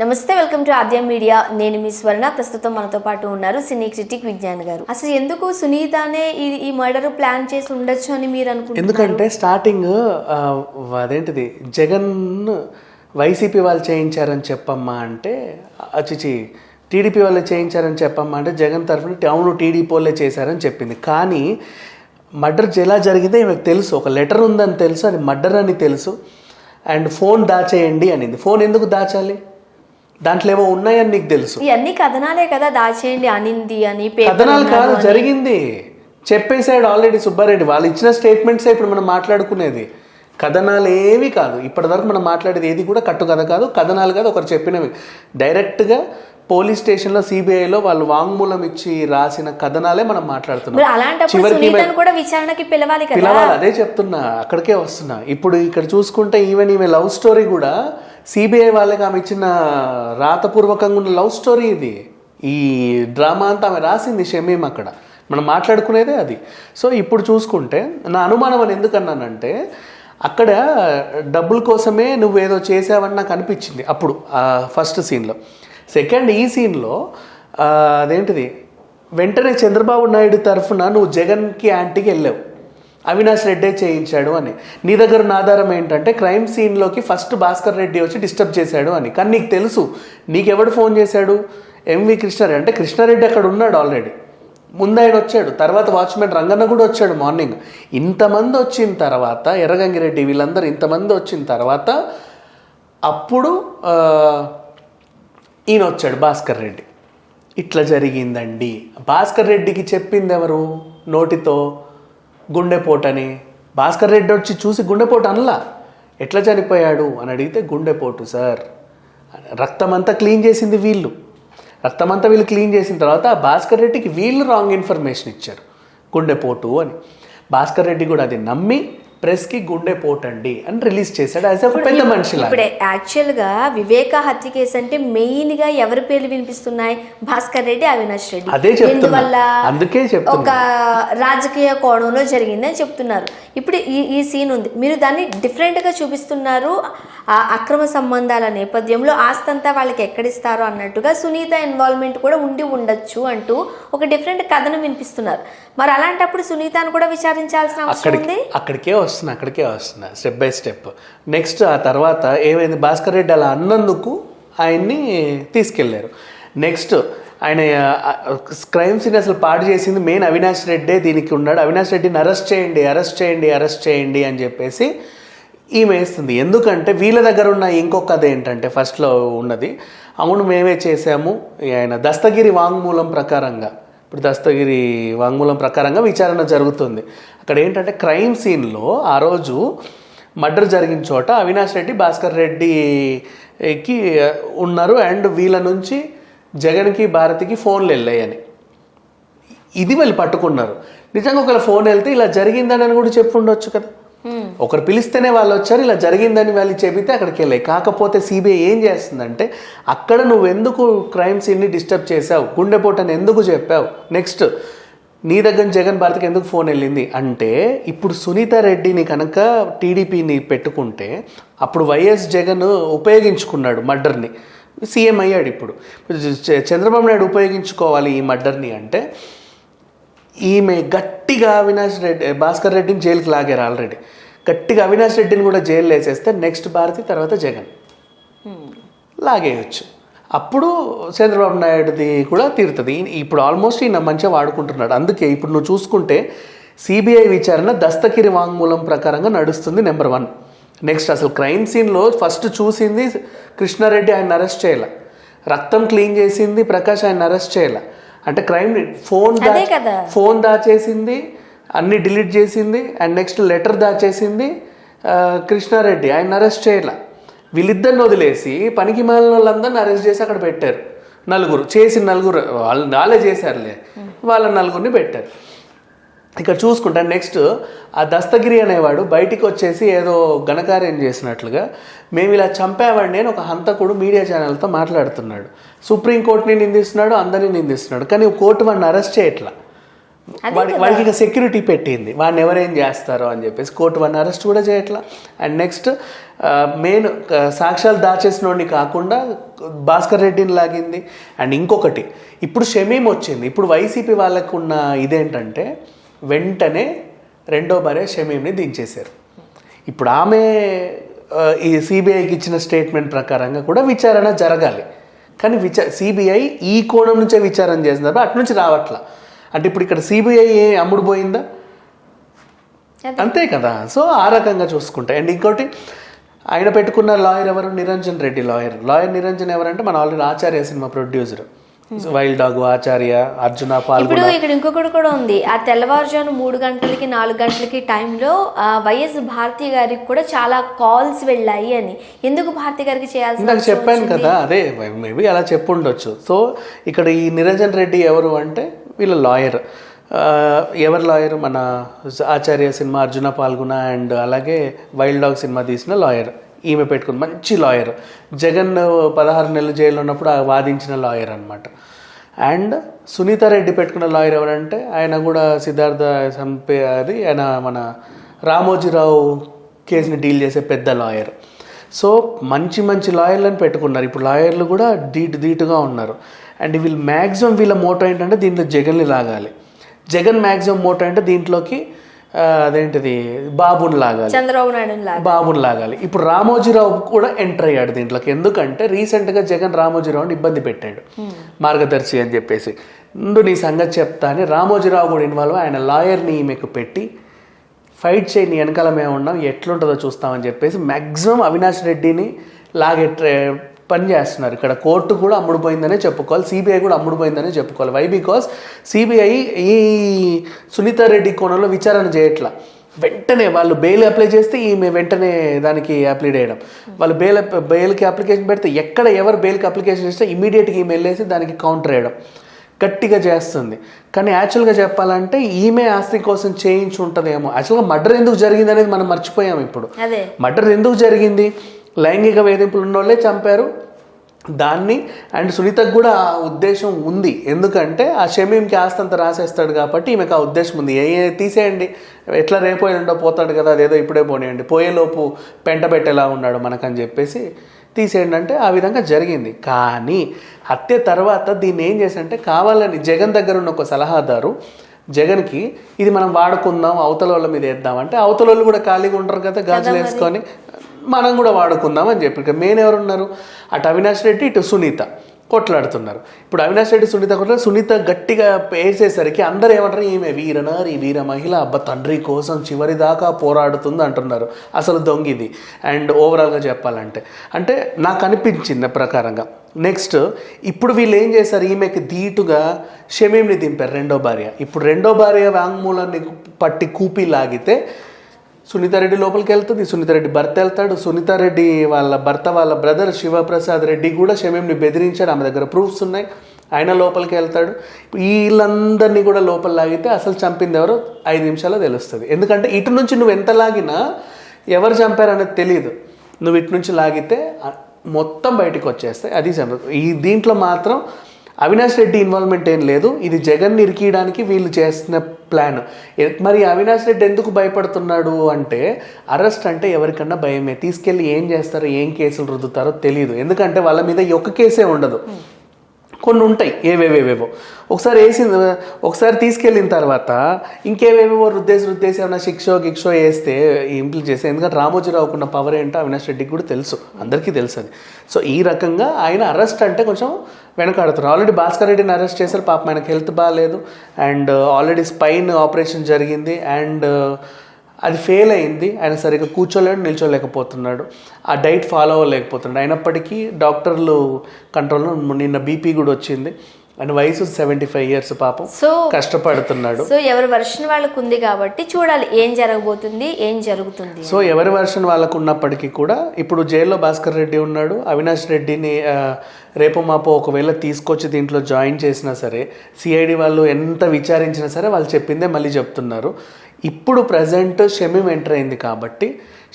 నమస్తే, welcome to Aadya media. నేను మీ స్వర్ణ. ప్రస్తుతం మనతో పాటు ఉన్నారు సినీ క్రిటిక్ విజ్ఞాన్ గారు. అసలు ఎందుకు సునీతనే ఈ మర్డర్ ప్లాన్ చేసి ఉండొచ్చు అని మీరు అనుకుంటున్నారు? ఎందుకంటే స్టార్టింగ్ అదేంటిది జగన్ వైసీపీ వాళ్ళు చేయించారని చెప్పమ్మా అంటే అచ్చిచి టీడీపీ వాళ్ళు చేయించారని చెప్పమ్మా అంటే జగన్ తరఫున అవును టీడీపీ వాళ్ళే చేశారని చెప్పింది. కానీ మర్డర్ ఎలా జరిగిందో ఈమెకు తెలుసు, ఒక లెటర్ ఉందని తెలుసు, అది మర్డర్ అని తెలుసు. అండ్ ఫోన్ దాచేయండి అనింది. ఫోన్ ఎందుకు దాచాలి? దాంట్లో ఏమో ఉన్నాయని నీకు తెలుసు. ఇవన్నీ కథనాలే కదా, దాచేయండి అనింది అని. కథనాలు కాదు, జరిగింది చెప్పేశాడు ఆల్రెడీ సుబ్బారెడ్డి. వాళ్ళు ఇచ్చిన స్టేట్మెంట్సే ఇప్పుడు మనం మాట్లాడుకునేది. కథనాలు ఏవి కాదు. ఇప్పటివరకు మనం మాట్లాడేది ఏది కూడా కట్టు కథ కాదు, కథనాలు కాదు, ఒకరు చెప్పినవి. డైరెక్ట్గా పోలీస్ స్టేషన్లో సిబిఐలో వాళ్ళు వాంగ్మూలం ఇచ్చి రాసిన కథనాలే మనం మాట్లాడుతున్నాం. పిలవాలి, అదే చెప్తున్నా, అక్కడికే వస్తున్నా. ఇప్పుడు ఇక్కడ చూసుకుంటే ఈవెన్ ఈమె లవ్ స్టోరీ కూడా సిబిఐ వాళ్ళకి ఆమె ఇచ్చిన రాతపూర్వకంగా ఉన్న లవ్ స్టోరీ ఇది. ఈ డ్రామా అంతా ఆమె రాసింది షమీం. అక్కడ మనం మాట్లాడుకునేదే అది. సో ఇప్పుడు చూసుకుంటే నా అనుమానం అని ఎందుకన్నానంటే అక్కడ డబ్బుల కోసమే నువ్వేదో చేసావని నాకు అనిపించింది అప్పుడు ఫస్ట్ సీన్లో. సెకండ్ ఈ సీన్లో అదేంటిది వెంటనే చంద్రబాబు నాయుడు తరఫున నువ్వు జగన్కి యాంటీకి వెళ్ళావు, అవినాష్ రెడ్డే చేయించాడు అని. నీ దగ్గర ఉన్న ఆధారం ఏంటంటే క్రైమ్ సీన్లోకి ఫస్ట్ భాస్కర్ రెడ్డి వచ్చి డిస్టర్బ్ చేశాడు అని. కానీ నీకు తెలుసు, నీకెవడు ఫోన్ చేశాడు? ఎంవి కృష్ణారెడ్డి. అంటే కృష్ణారెడ్డి అక్కడ ఉన్నాడు ఆల్రెడీ, ముందు ఆయన వచ్చాడు, తర్వాత వాచ్మెన్ రంగన్న కూడా వచ్చాడు మార్నింగ్. ఇంతమంది వచ్చిన తర్వాత ఎర్రగంగిరెడ్డి వీళ్ళందరూ ఇంతమంది వచ్చిన తర్వాత అప్పుడు ఈయన వచ్చాడు భాస్కర్ రెడ్డి. ఇట్లా జరిగిందండి. భాస్కర్ రెడ్డికి చెప్పింది ఎవరు? నోటితో గుండెపోటని. భాస్కర్ రెడ్డి వచ్చి చూసి గుండెపోటు అనలా. ఎట్లా చనిపోయాడు అని అడిగితే గుండెపోటు సార్. రక్తమంతా క్లీన్ చేసింది వీళ్ళు. రక్తమంతా వీళ్ళు క్లీన్ చేసిన తర్వాత భాస్కర్ రెడ్డికి వీళ్ళు రాంగ్ ఇన్ఫర్మేషన్ ఇచ్చారు, గుండెపోటు అని. భాస్కర్ రెడ్డి కూడా అది నమ్మి ప్రెస్కి గుండెపోటండి అని రిలీజ్ చేశాడు యాజ్ ఒక పెద్ద మనిషిలా. ఇప్పుడు యాక్చువల్గా వివేక హత్య కేసు అంటే మెయిన్గా ఎవరి పేర్లు వినిపిస్తున్నాయి? భాస్కర్ రెడ్డి, అవినాష్ రెడ్డి. అదే చెప్తున్నా, అందుకే చెప్తున్నా, ఒక రాజకీయ కోణంలో జరిగిందని చెప్తున్నారు. ఇప్పుడు ఈ సీన్ ఉంది, మీరు దాన్ని డిఫరెంట్గా చూపిస్తున్నారు. ఆ అక్రమ సంబంధాల నేపథ్యంలో ఆస్తంతా వాళ్ళకి ఎక్కడిస్తారో అన్నట్టుగా సునీత ఇన్వాల్వ్మెంట్ కూడా ఉండి ఉండొచ్చు అంటూ ఒక డిఫరెంట్ కథను వినిపిస్తున్నారు. మరి అలాంటప్పుడు సునీతను కూడా విచారించాల్సిన అవసరం ఉంది. అక్కడికే వస్తున్నా స్టెప్ బై స్టెప్. నెక్స్ట్ ఆ తర్వాత ఏమైంది? భాస్కర్ రెడ్డి అలా అన్నందుకు ఆయన్ని తీసుకెళ్లారు. నెక్స్ట్ ఆయన క్రైమ్ సీన్ అసలు పాడు చేసింది మెయిన్ అవినాష్ రెడ్డే దీనికి ఉన్నాడు. అవినాష్ రెడ్డిని అరెస్ట్ చేయండి అని చెప్పేసి ఈమె వేస్తుంది. ఎందుకంటే వీళ్ళ దగ్గర ఉన్న ఇంకొక కథ ఏంటంటే ఫస్ట్లో ఉన్నది, అవును మేమే చేసాము, ఆయన దస్తగిరి వాంగ్మూలం ప్రకారంగా, ఇప్పుడు దస్తగిరి వాంగ్మూలం ప్రకారంగా విచారణ జరుగుతుంది. అక్కడ ఏంటంటే క్రైమ్ సీన్లో ఆ రోజు మర్డర్ జరిగిన చోట అవినాష్ రెడ్డి, భాస్కర్ రెడ్డికి ఉన్నారు. అండ్ వీళ్ళ నుంచి జగన్కి, భారతికి ఫోన్లు వెళ్ళాయని ఇది వాళ్ళు పట్టుకున్నారు. నిజంగా ఒకవేళ ఫోన్ వెళ్తే ఇలా జరిగిందని కూడా చెప్పి ఉండొచ్చు కదా. ఒకరు పిలిస్తేనే వాళ్ళు వచ్చారు, ఇలా జరిగిందని వాళ్ళు చెబితే అక్కడికి వెళ్ళాయి. కాకపోతే సిబిఐ ఏం చేస్తుందంటే అక్కడ నువ్వు ఎందుకు క్రైమ్ సీన్ని డిస్టర్బ్ చేసావు, గుండెపోటని ఎందుకు చెప్పావు, నెక్స్ట్ నీ దగ్గర జగన్ భారతికి ఎందుకు ఫోన్ వెళ్ళింది అంటే, ఇప్పుడు సునీత రెడ్డిని కనుక టీడీపీని పెట్టుకుంటే అప్పుడు వైఎస్ జగన్ ఉపయోగించుకున్నాడు మర్డర్ని, సీఎం అయ్యాడు. ఇప్పుడు చంద్రబాబు నాయుడు ఉపయోగించుకోవాలి ఈ మర్డర్ని అంటే ఈమె గట్టిగా భాస్కర్ రెడ్డిని జైలుకి లాగారు ఆల్రెడీ. గట్టిగా అవినాష్ రెడ్డిని కూడా జైలు వేసేస్తే నెక్స్ట్ భారతి, తర్వాత జగన్ లాగేయచ్చు. అప్పుడు చంద్రబాబు నాయుడుది కూడా తీరుతుంది. ఇప్పుడు ఆల్మోస్ట్ ఈయన మంచిగా వాడుకుంటున్నాడు. అందుకే ఇప్పుడు నువ్వు చూసుకుంటే సిబిఐ విచారణ దస్తగిరి వాంగ్మూలం ప్రకారంగా నడుస్తుంది, నెంబర్ 1. నెక్స్ట్ అసలు క్రైమ్ సీన్లో ఫస్ట్ చూసింది కృష్ణారెడ్డి, ఆయన అరెస్ట్ చేయాల. రక్తం క్లీన్ చేసింది ప్రకాష్, ఆయన అరెస్ట్ చేయాల. అంటే క్రైమ్ ఫోన్ దాచేసింది, అన్ని డిలీట్ చేసింది. అండ్ నెక్స్ట్ లెటర్ దాచేసింది కృష్ణారెడ్డి, ఆయన అరెస్ట్ చేయాల. వీళ్ళిద్దరిని వదిలేసి పనికి మాలిన వాళ్ళందరిని అరెస్ట్ చేసి అక్కడ పెట్టారు. నలుగురు వాళ్ళే చేశారులే, వాళ్ళ నలుగురిని పెట్టారు. ఇక్కడ చూసుకుంటా నెక్స్ట్ ఆ దస్తగిరి అనేవాడు బయటికి వచ్చేసి ఏదో ఘనకార్యం చేసినట్లుగా మేము ఇలా చంపామండి అని ఒక హంతకుడు మీడియా ఛానల్తో మాట్లాడుతున్నాడు. సుప్రీంకోర్టుని నిందిస్తున్నాడు, అందరినీ నిందిస్తున్నాడు. కానీ కోర్టు వాడిని అరెస్ట్ చేయట్లా. వాడికి ఇక సెక్యూరిటీ పెట్టింది, వాడిని ఎవరేం చేస్తారో అని చెప్పేసి కోర్టు వాడిని అరెస్ట్ కూడా చేయట్లా. అండ్ నెక్స్ట్ మెయిన్ సాక్ష్యాలు దాచేసినోడిని కాకుండా భాస్కర్ రెడ్డిని లాగింది. అండ్ ఇంకొకటి, ఇప్పుడు షమీం వచ్చింది. ఇప్పుడు వైసీపీ వాళ్ళకు ఉన్న ఇదేంటంటే వెంటనే రెండో భార్య షమీంని దించేశారు. ఇప్పుడు ఆమె ఈ సిబిఐకి ఇచ్చిన స్టేట్మెంట్ ప్రకారంగా కూడా విచారణ జరగాలి. కానీ సిబిఐ ఈ కోణం నుంచే విచారణ చేస్తున్నారు, అటు నుంచి రావట్లా. అంటే ఇప్పుడు ఇక్కడ సిబిఐ అమ్ముడు పోయిందా? అంతే కదా. సో ఆ రకంగా చూసుకుంటే. అండ్ ఇంకోటి, ఆయన పెట్టుకున్న లాయర్ ఎవరు? నిరంజన్ రెడ్డి లాయర్ నిరంజన్ ఎవరంటే మన ఆల్రెడీ ఆచార్య సినిమా ప్రొడ్యూసర్, వైల్డ్ డాగ్ ఆచార్య, అర్జున పాల్గొన. ఇప్పుడు ఇక్కడ ఇంకొకటి కూడా ఉంది. ఆ తెల్లవారుజాము 3 గంటలకి 4 గంటలకి టైంలో వైఎస్ భారతి గారికి కూడా చాలా కాల్స్ వెళ్ళాయి అని. ఎందుకు భారతి గారికి చేయాల్సి? నాకు చెప్పాను కదా, అదే మేబీ అలా చెప్పుండొచ్చు. సో ఇక్కడ ఈ నిరంజన్ రెడ్డి ఎవరు అంటే వీళ్ళ లాయర్. ఎవరు లాయర్? మన ఆచార్య సినిమా, అర్జున పాల్గొన అండ్ అలాగే వైల్డ్ డాగ్ సినిమా తీసిన లాయర్. ఈమె పెట్టుకుంది, మంచి లాయర్. జగన్ 16 నెలలు జైల్లో ఉన్నప్పుడు వాదించిన లాయర్ అనమాట. అండ్ సునీత రెడ్డి పెట్టుకున్న లాయర్ ఎవరంటే ఆయన కూడా సిద్ధార్థ అది ఆయన మన రామోజీరావు కేసుని డీల్ చేసే పెద్ద లాయర్. సో మంచి మంచి లాయర్లను పెట్టుకున్నారు. ఇప్పుడు లాయర్లు కూడా ధీటుగా ఉన్నారు. అండ్ వీళ్ళు మ్యాక్సిమం వీళ్ళ మోటో ఏంటంటే దీంట్లో జగన్ని లాగాలి. జగన్ మ్యాక్సిమం మోటో అంటే దీంట్లోకి అదేంటిది బాబుని లాగాలి, చంద్రబాబు నాయుడు బాబుని లాగాలి. ఇప్పుడు రామోజీరావు కూడా ఎంటర్ అయ్యాడు దీంట్లోకి. ఎందుకంటే రీసెంట్గా జగన్ రామోజీరావుని ఇబ్బంది పెట్టాడు, మార్గదర్శి అని చెప్పేసి. నీ సంగతి చెప్తా అని రామోజీరావు కూడా ఇన్వాల్వ్. ఆయన లాయర్ని ఈమెకు పెట్టి ఫైట్ చేయి, నీ వెనకాల మేము ఉన్నాం, ఎట్లుంటుందో చూస్తామని చెప్పేసి మ్యాక్సిమం అవినాష్ రెడ్డిని లాగే పని చేస్తున్నారు. ఇక్కడ కోర్టు కూడా అమ్ముడుపోయిందనే చెప్పుకోవాలి, సిబిఐ కూడా అమ్ముడుపోయిందనే చెప్పుకోవాలి. వై? బికాస్ సిబిఐ ఈ సునీత రెడ్డి కోణంలో విచారణ చేయట్లా. వెంటనే వాళ్ళు బెయిల్ అప్లై చేస్తే ఈమె వెంటనే దానికి అప్లై చేయడం, వాళ్ళు బెయిల్కి అప్లికేషన్ పెడితే ఎక్కడ ఎవరు బెయిల్కి అప్లికేషన్ చేస్తే ఇమీడియట్గా ఈమె వెళ్ళేసి దానికి కౌంటర్ వేయడం గట్టిగా చేస్తుంది. కానీ యాక్చువల్గా చెప్పాలంటే ఈమె ఆస్తి కోసం చేయించి ఉంటుందేమో. యాక్చువల్గా మర్డర్ ఎందుకు జరిగింది అనేది మనం మర్చిపోయాం. ఇప్పుడు మర్డర్ ఎందుకు జరిగింది? లైంగిక వేధింపులు ఉన్నోళ్ళే చంపారు దాన్ని. అండ్ సునీతకు కూడా ఆ ఉద్దేశం ఉంది, ఎందుకంటే ఆ షమీంకి ఆస్తి అంతా రాసేస్తాడు కాబట్టి ఈమెకు ఆ ఉద్దేశం ఉంది. తీసేయండి, ఎట్లా రేపో ఎండో పోతాడు కదా, అదేదో ఇప్పుడే పోనీయండి, పోయేలోపు పెంట పెట్టేలా ఉన్నాడు మనకని చెప్పేసి తీసేయండి అంటే ఆ విధంగా జరిగింది. కానీ హత్య తర్వాత దీన్ని ఏం చేశారంటే కావాలని జగన్ దగ్గర ఉన్న ఒక సలహాదారు జగన్కి ఇది మనం వాడుకుందాం, అవతల వాళ్ళ మీద వేద్దామంటే అవతల వాళ్ళు కూడా ఖాళీగా ఉంటారు కదా, గాజులు వేసుకొని మనం కూడా వాడుకుందాం అని చెప్పి. మెయిన్ ఎవరున్నారు? అటు అవినాష్ రెడ్డి, ఇటు సునీత కొట్లాడుతున్నారు. ఇప్పుడు అవినాష్ రెడ్డి సునీత కొట్లాడు, సునీత గట్టిగా వేసేసరికి అందరూ ఏమంటారు? ఈమె వీరనారి, వీర మహిళ, అబ్బా తండ్రి కోసం చివరి దాకా పోరాడుతుంది అంటున్నారు. అసలు దొంగిది. అండ్ ఓవరాల్గా చెప్పాలంటే అంటే నాకు అనిపించింది ప్రకారంగా. నెక్స్ట్ ఇప్పుడు వీళ్ళు ఏం చేశారు? ఈమెకి ధీటుగా షమీంని దింపారు, రెండో భార్య. ఇప్పుడు రెండో భార్య వాంగ్మూలాన్ని పట్టి కూపి లాగితే సునీతారెడ్డి లోపలికి వెళ్తుంది, సునీతారెడ్డి భర్త వెళ్తాడు. సునీతారెడ్డి వాళ్ళ భర్త వాళ్ళ బ్రదర్ శివప్రసాద్ రెడ్డి కూడా షమీంని బెదిరించాడు, ఆమె దగ్గర ప్రూఫ్స్ ఉన్నాయి, ఆయన లోపలికి వెళ్తాడు. వీళ్ళందరినీ కూడా లోపల లాగితే అసలు చంపింది ఎవరో 5 నిమిషాల్లో తెలుస్తుంది. ఎందుకంటే ఇటు నుంచి నువ్వు ఎంత లాగినా ఎవరు చంపారనేది తెలియదు. నువ్వు ఇటు నుంచి లాగితే మొత్తం బయటకు వచ్చేస్తాయి. అది ఈ దీంట్లో మాత్రం అవినాష్ రెడ్డి ఇన్వాల్వ్మెంట్ ఏం లేదు. ఇది జగన్ ఇరికియడానికి వీళ్ళు చేస్తున్న ప్లాన్. మరి అవినాష్ రెడ్డి ఎందుకు భయపడుతున్నాడు అంటే అరెస్ట్ అంటే ఎవరికన్నా భయమే. తీసుకెళ్ళి ఏం చేస్తారో, ఏం కేసులు రుద్దుతారో తెలియదు. ఎందుకంటే వాళ్ళ మీద ఒక్క కేసే ఉండదు, కొన్ని ఉంటాయి ఏవేవేవేవో. ఒకసారి తీసుకెళ్ళిన తర్వాత ఇంకేవేవేవో రుద్దేసి ఏమైనా గిక్షో వేస్తే ఇంప్లిమెంట్ చేస్తే. ఎందుకంటే రామోజీరావుకున్న పవర్ ఏంటో అవినాష్ రెడ్డికి కూడా తెలుసు, అందరికీ తెలుసు అది. సో ఈ రకంగా ఆయన అరెస్ట్ అంటే కొంచెం వెనకాడుతున్నారు. ఆల్రెడీ భాస్కర్ రెడ్డిని అరెస్ట్ చేశారు, పాపం ఆయనకు హెల్త్ బాగాలేదు. అండ్ ఆల్రెడీ స్పైన్ ఆపరేషన్ జరిగింది అండ్ అది ఫెయిల్ అయింది. ఆయన సరిగ్గా కూర్చోలేడు, నిల్చోలేకపోతున్నాడు, ఆ డైట్ ఫాలో అవ్వలేకపోతున్నాడు. అయినప్పటికీ డాక్టర్లు కంట్రోల్లో నిన్న బీపీ కూడా వచ్చింది. ఆయన వయసు 75 years పాపం, కష్టపడుతున్నాడు. సో ఎవరి వర్షన్ వాళ్ళకు ఉంది కాబట్టి చూడాలి ఏం జరగబోతుంది, ఏం జరుగుతుంది. సో ఎవరి వర్షన్ వాళ్ళకు ఉన్నప్పటికీ కూడా ఇప్పుడు జైల్లో భాస్కర్ రెడ్డి ఉన్నాడు. అవినాష్ రెడ్డిని రేపు మాపో ఒకవేళ తీసుకొచ్చి దీంట్లో జాయిన్ చేసినా సరే, సిఐడి వాళ్ళు ఎంత విచారించినా సరే వాళ్ళు చెప్పిందే మళ్ళీ చెప్తున్నారు. ఇప్పుడు ప్రజెంట్ షమీం ఎంటర్ అయింది కాబట్టి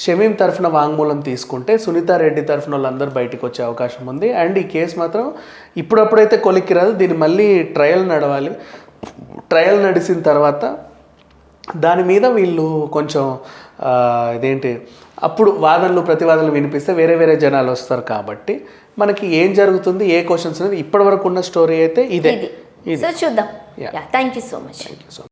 షమీం తరఫున వాంగ్మూలం తీసుకుంటే సునీతారెడ్డి తరఫున వాళ్ళందరూ బయటకు వచ్చే అవకాశం ఉంది. అండ్ ఈ కేసు మాత్రం ఇప్పుడప్పుడైతే కొలిక్కి రాదు, దీన్ని మళ్ళీ ట్రయల్ నడవాలి. ట్రయల్ నడిచిన తర్వాత దాని మీద వీళ్ళు కొంచెం ఇదేంటి అప్పుడు వాదనలు ప్రతివాదనలు వినిపిస్తే వేరే వేరే జనాలు వస్తారు కాబట్టి మనకి ఏం జరుగుతుంది ఏ క్వశ్చన్స్ అనేది ఇప్పటి వరకు ఉన్న స్టోరీ అయితే ఇదే సో చూద్దాం. Yeah. Thank you so much. Thank you so much.